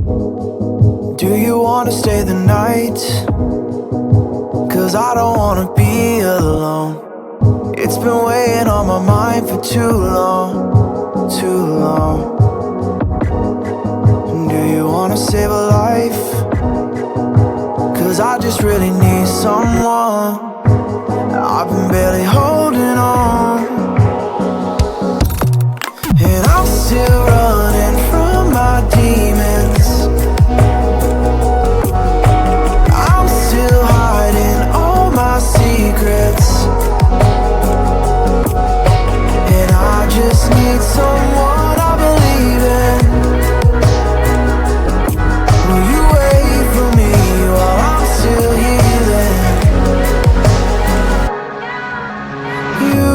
Do you wanna stay the night? 'Cause I don't wanna be alone. It's been weighing on my mind for too long, too long. Do you wanna save a life? 'Cause I just really need someone. I've been barely holding on, and I'm still running from my demons. I'm still hiding all my secrets, and I just need someone I believe in. Will you wait for me while I'm still healing? You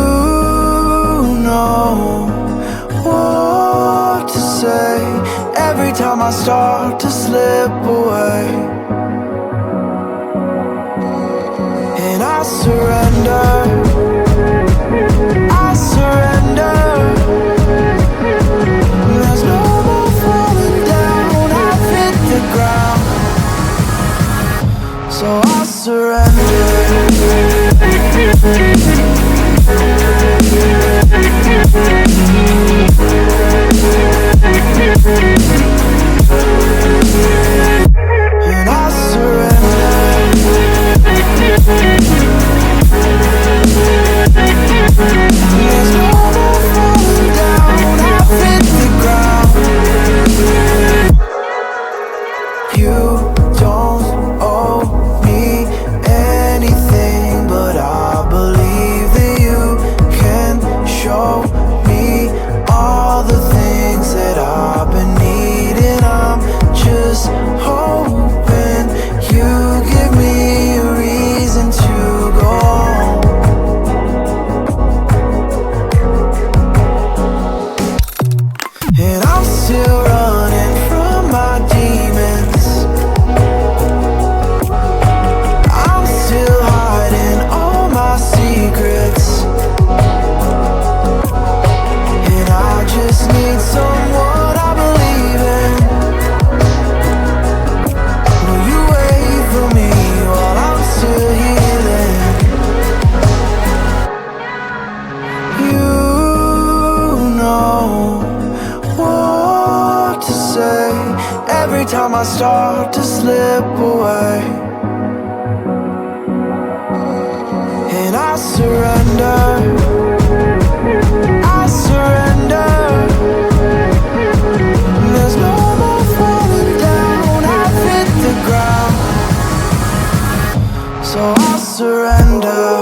know what to say every time I start to slip away, and I surrender, I surrender. There's no more falling down, I've hit the ground, so I surrender. And I surrender. There's no more falling down, I've hit the ground. You don't owe me anything, but I believe that you can show me all the things that I've been needing. I'm just hoping you give me a reason to go on. And I'm still running from my demons. I'm still hiding all my secrets, and I just need someone I believe in. Will you wait for me while I'm still healing? You know what to say every time I start to slip away, and I surrender, I surrender. There's no more falling down, I've hit the ground, so I surrender.